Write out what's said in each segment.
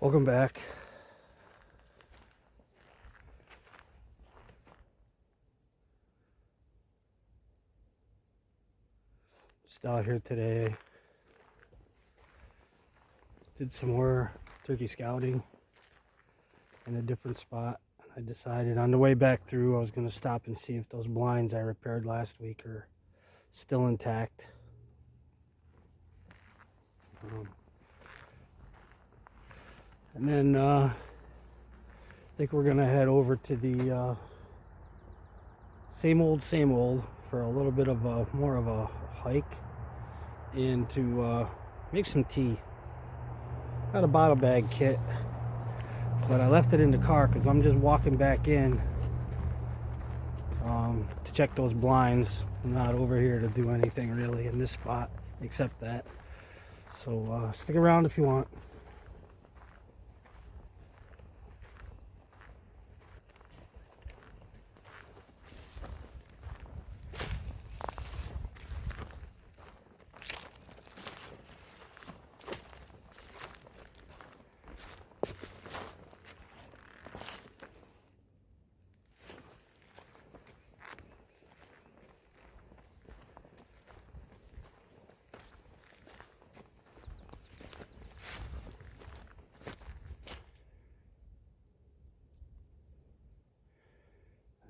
Welcome back. Just out here today. Did some more turkey scouting in a different spot. I decided on the way back through I was going to stop and see if those blinds I repaired last week are still intact. And then I think we're going to head over to the same old for a little bit of more of a hike and to make some tea. Got a bottle bag kit, but I left it in the car because I'm just walking back in to check those blinds. I'm not over here to do anything really in this spot except that. So stick around if you want.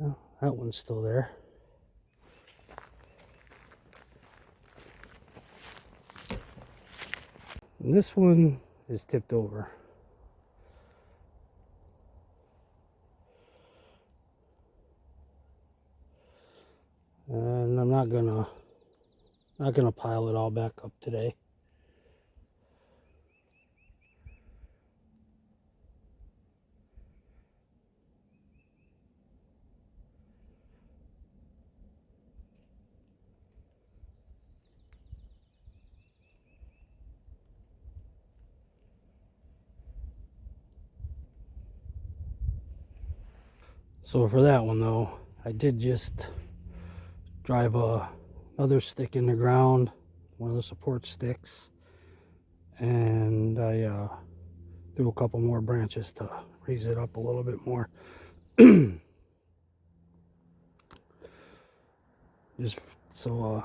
Well, that one's still there. And this one is tipped over. And I'm not gonna pile it all back up today. So for that one though, I did just drive another stick in the ground, one of the support sticks, and I threw a couple more branches to raise it up a little bit more. Just so,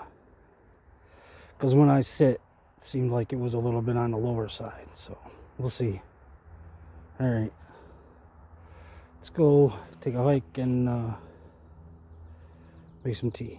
because when I sit, it seemed like it was a little bit on the lower side, so we'll see. All right, let's go take a hike and make some tea.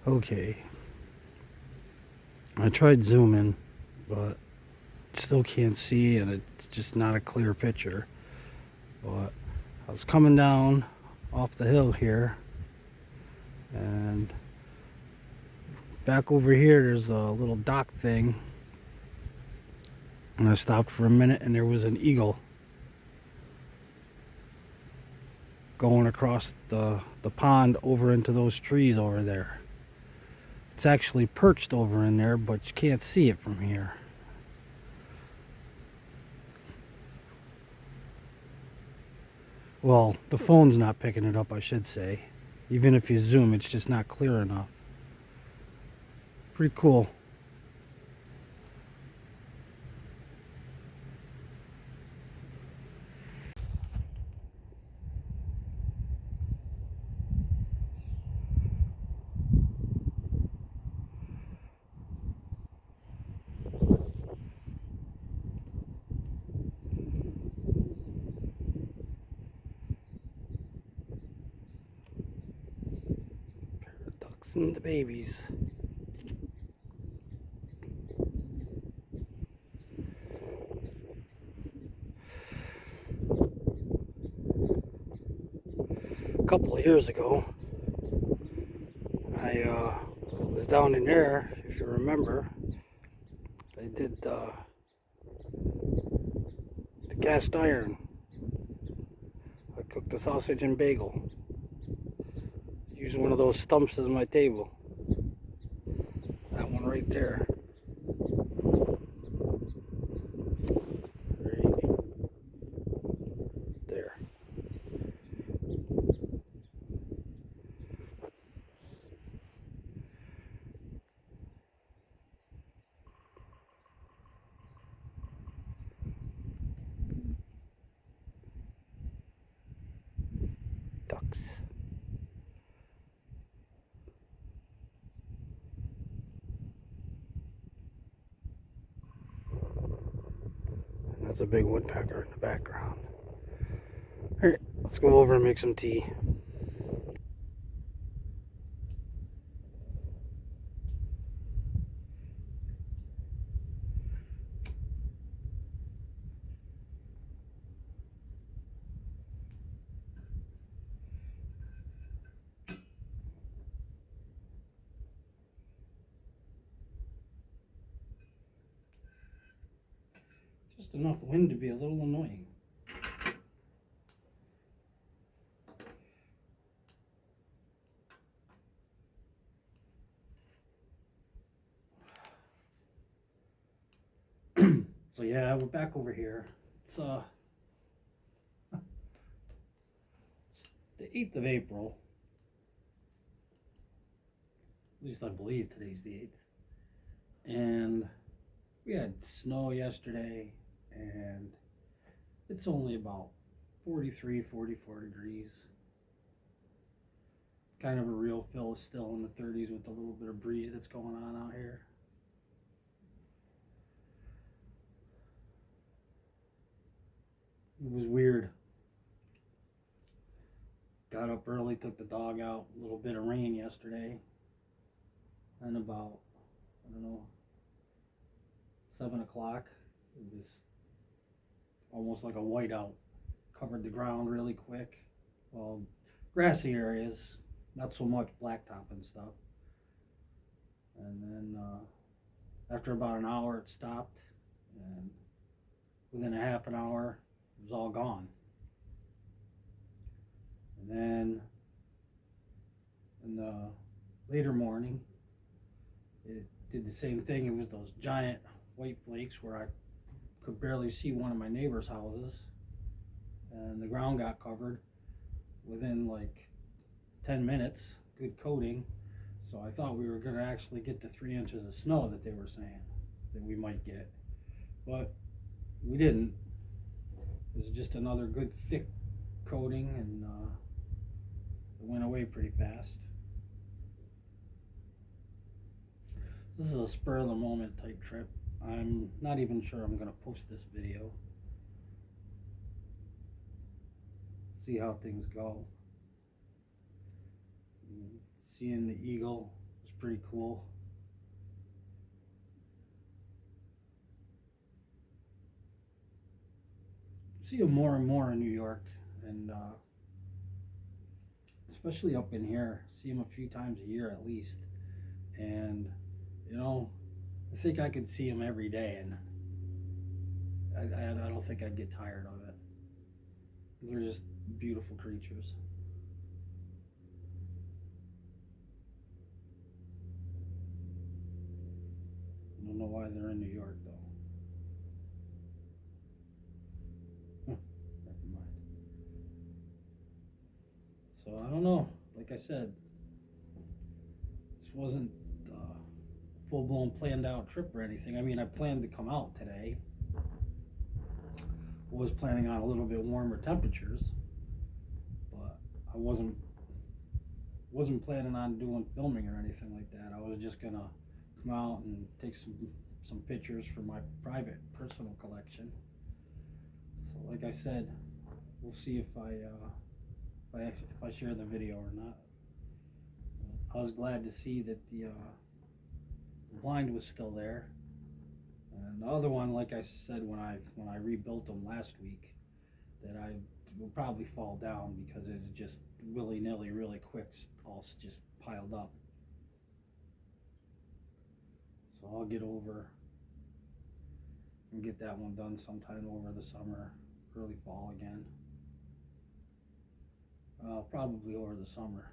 Okay, I tried zooming, but still can't see, and it's just not a clear picture. But I was coming down off the hill here, and back over here there's a little dock thing, and I stopped for a minute, and there was an eagle going across the pond over into those trees over there. It's actually perched over in there, but you can't see it from here. Well, the phone's not picking it up, I should say. Even if you zoom, it's just not clear enough. Pretty cool. Ducks and the babies. A couple of years ago, I was down in there, if you remember. I did the cast iron. I cooked the sausage and bagel. Using one of those stumps as my table. That one right there. Right there. Ducks. And that's a big woodpecker in the background. Alright, let's go over and make some tea. Just enough wind to be a little annoying. So yeah, we're back over here. It's the 8th of April. At least I believe today's the 8th. And we had snow yesterday, and it's only about 43, 44 degrees. Kind of a real feel is still in the 30s with a little bit of breeze that's going on out here. It was weird. Got up early, took the dog out, a little bit of rain yesterday. And about, I don't know, 7 o'clock, it was almost like a whiteout. Covered the ground really quick. Well, grassy areas, not so much blacktop and stuff. And then after about an hour it stopped, and within a half an hour it was all gone. And then in the later morning it did the same thing. It was those giant white flakes where I could barely see one of my neighbor's houses, and the ground got covered within like 10 minutes, good coating. So I thought we were going to actually get the 3 inches of snow that they were saying that we might get, but we didn't. It was just another good thick coating, and it went away pretty fast. This is a spur of the moment type trip. I'm not even sure I'm going to post this video. See how things go. Seeing the eagle was pretty cool. see them more and more in New York, and especially up in here. See them a few times a year at least, and you know, I think I could see them every day, and I don't think I'd get tired of it. They're just beautiful creatures. I don't know why they're in New York though. Never mind. So I don't know. Like I said, this wasn't a full blown planned out trip or anything. I mean, I planned to come out today. Was planning on a little bit warmer temperatures, but I wasn't planning on doing filming or anything like that. I was just gonna come out and take some pictures for my private personal collection. So like I said, we'll see if I share the video or not. I was glad to see that the blind was still there. And the other one, like I said when I rebuilt them last week, that I will probably fall down because it's just willy-nilly really quick, all just piled up. So I'll get over and get that one done sometime over the summer, early fall again. Probably over the summer.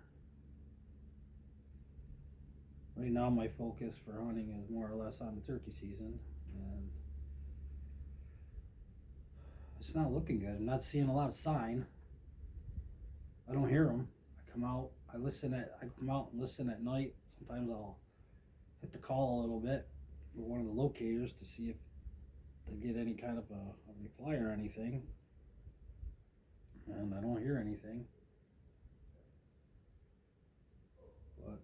Right now my focus for hunting is more or less on the turkey season, and it's not looking good. I'm not seeing a lot of sign. I don't hear them. I come out and listen at night. Sometimes I'll hit the call a little bit with one of the locators to see if they get any kind of a reply or anything, and I don't hear anything. But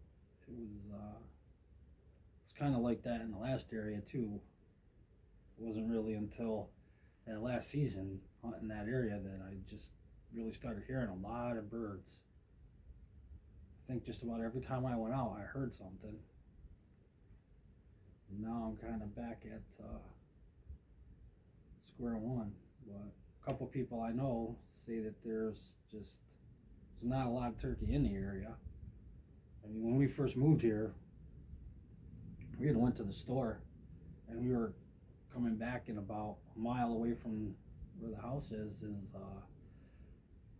it's kind of like that in the last area too. It wasn't really until that last season hunting that area that I just really started hearing a lot of birds. I think just about every time I went out I heard something. And now I'm kind of back at square one. But a couple people I know say that there's not a lot of turkey in the area. I mean, when we first moved here, we had went to the store, and we were coming back, and about a mile away from where the house is there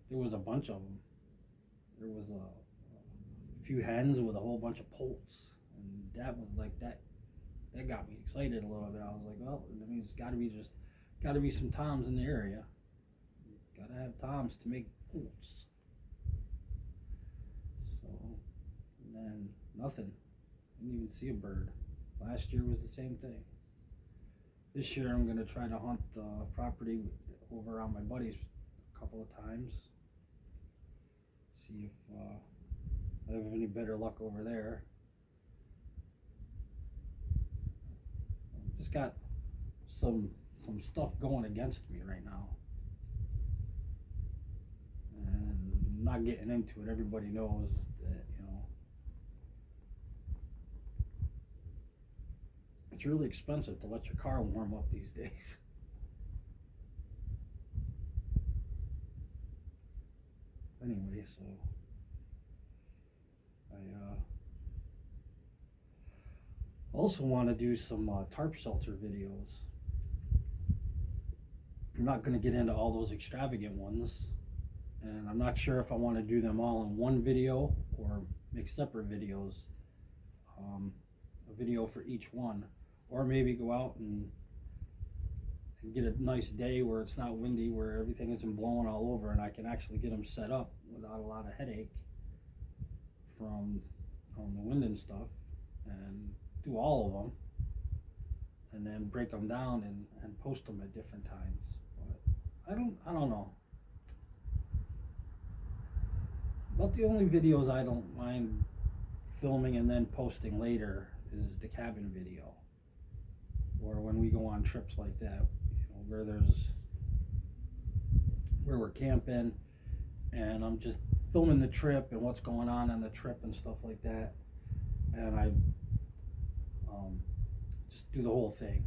was a bunch of them. There was a few hens with a whole bunch of poults, and that was like that got me excited a little bit. I was like, well, I mean, it's got to be some toms in the area. Got to have toms to make poults. So, and then nothing. Didn't even see a bird. Last year was the same thing. This year I'm going to try to hunt the property over on my buddy's a couple of times. See if I have any better luck over there. Just got some stuff going against me right now. And I'm not getting into it. Everybody knows that, you know, it's really expensive to let your car warm up these days. Anyway, so I also want to do some tarp shelter videos. I'm not going to get into all those extravagant ones, and I'm not sure if I want to do them all in one video or make separate videos, a video for each one, or maybe go out and get a nice day where it's not windy, where everything isn't blowing all over, and I can actually get them set up without a lot of headache from the wind and stuff, and do all of them, and then break them down and post them at different times. But I don't know. About the only videos I don't mind filming and then posting later is the cabin video, or when we go on trips like that, you know, where we're camping and I'm just filming the trip and what's going on the trip and stuff like that, and I just do the whole thing.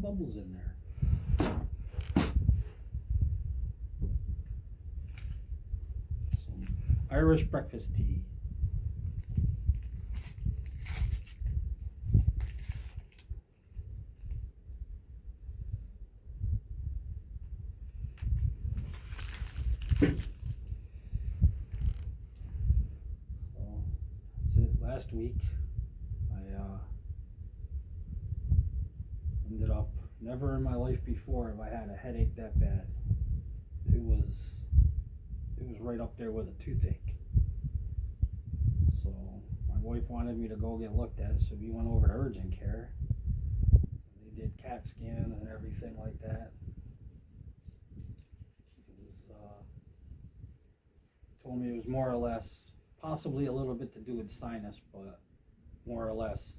bubbles in there. Some Irish breakfast tea. Last week, I ended up, never in my life before have I had a headache that bad. It was right up there with a toothache. So my wife wanted me to go get looked at, so we went over to urgent care. They did CAT scans and everything like that. It was told me it was more or less, possibly a little bit to do with sinus, but more or less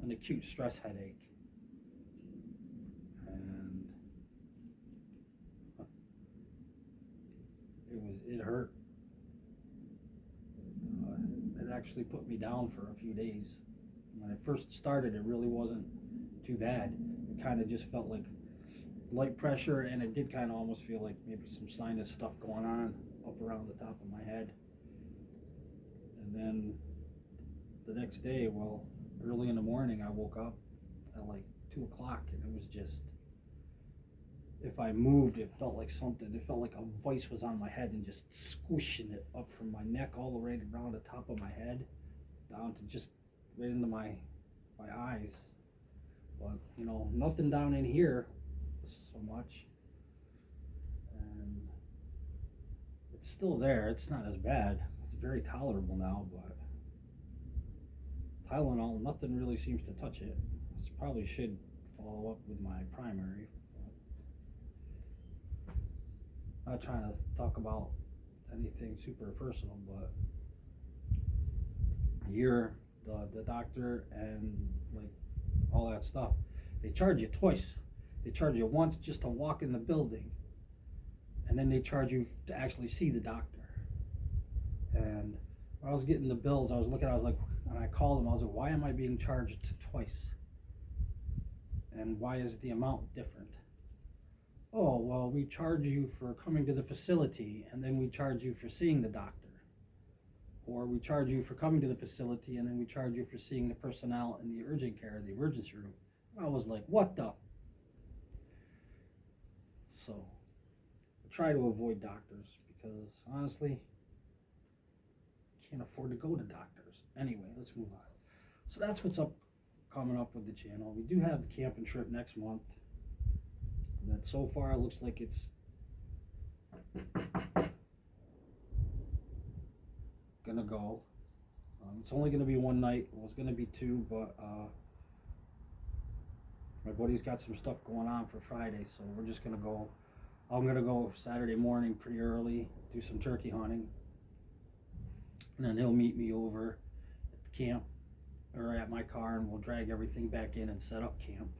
an acute stress headache. And it hurt. It actually put me down for a few days. When it first started, it really wasn't too bad. It kind of just felt like light pressure, and it did kind of almost feel like maybe some sinus stuff going on up around the top of my head. And then the next day, well, early in the morning, I woke up at like 2 o'clock, and it was just, if I moved, it felt like something. It felt like a vice was on my head and just squishing it up from my neck all the way around the top of my head, down to just right into my eyes. But, you know, nothing down in here so much. And it's still there. It's not as bad. It's very tolerable now, but Tylenol, nothing really seems to touch it. This probably should follow up with my primary. I'm not trying to talk about anything super personal, but here, the doctor and like all that stuff, they charge you twice. They charge you once just to walk in the building, and then they charge you to actually see the doctor. And when I was getting the bills, I was looking, I was like, and I called them, I was like, why am I being charged twice? And why is the amount different? Oh, well, we charge you for coming to the facility, and then we charge you for seeing the doctor. Or we charge you for coming to the facility, and then we charge you for seeing the personnel in the urgent care, the emergency room. I was like, what the? So I try to avoid doctors because honestly, I can't afford to go to doctors. Anyway, let's move on. So that's what's coming up with the channel. We do have the camping trip next month. That so far it looks like it's gonna go. It's only gonna be one night. Well, it's gonna be two, but my buddy's got some stuff going on for Friday, so we're just gonna go. I'm gonna go Saturday morning pretty early, do some turkey hunting, and then he'll meet me over at the camp or at my car, and we'll drag everything back in and set up camp.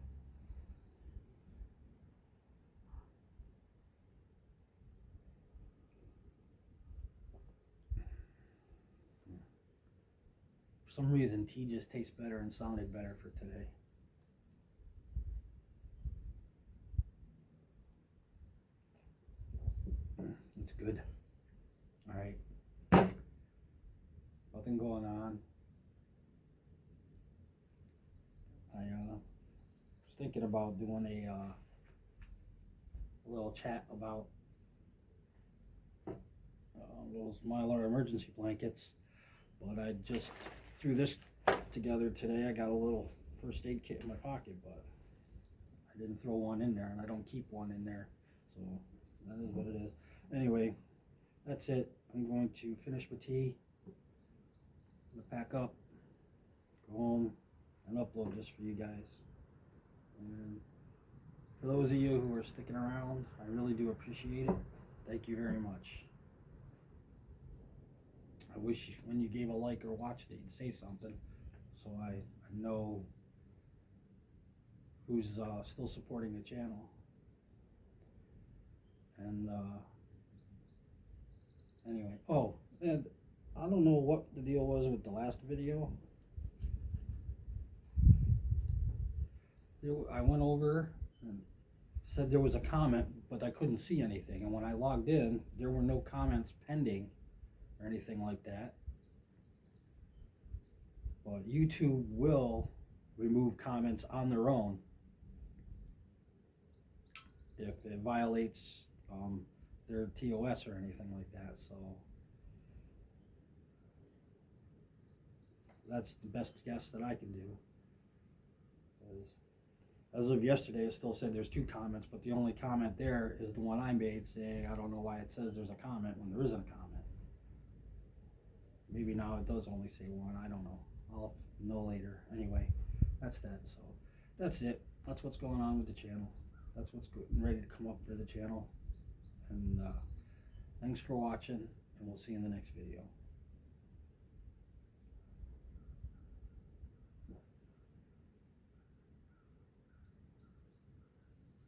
For some reason, tea just tastes better and sounded better for today. It's good. All right. Nothing going on. I was thinking about doing a little chat about those Mylar emergency blankets, but I just threw this together today. I got a little first aid kit in my pocket, but I didn't throw one in there, and I don't keep one in there, so that is what it is. Anyway, that's it. I'm going to finish my tea. I'm gonna pack up, go home, and upload this for you guys. And for those of you who are sticking around, I really do appreciate it. Thank you very much. I wish when you gave a like or watched it, you'd say something, so I know who's still supporting the channel. And anyway, oh, and I don't know what the deal was with the last video. I went over and said there was a comment, but I couldn't see anything. And when I logged in, there were no comments pending or anything like that. But YouTube will remove comments on their own if it violates their TOS or anything like that. So that's the best guess that I can do. As of yesterday, it still said there's 2 comments, but the only comment there is the one I made saying, I don't know why it says there's a comment when there isn't a comment. Maybe now it does only say 1, I don't know. I'll know later. Anyway, that's that. So that's it. That's what's going on with the channel. That's what's good and ready to come up for the channel. And thanks for watching, and we'll see you in the next video.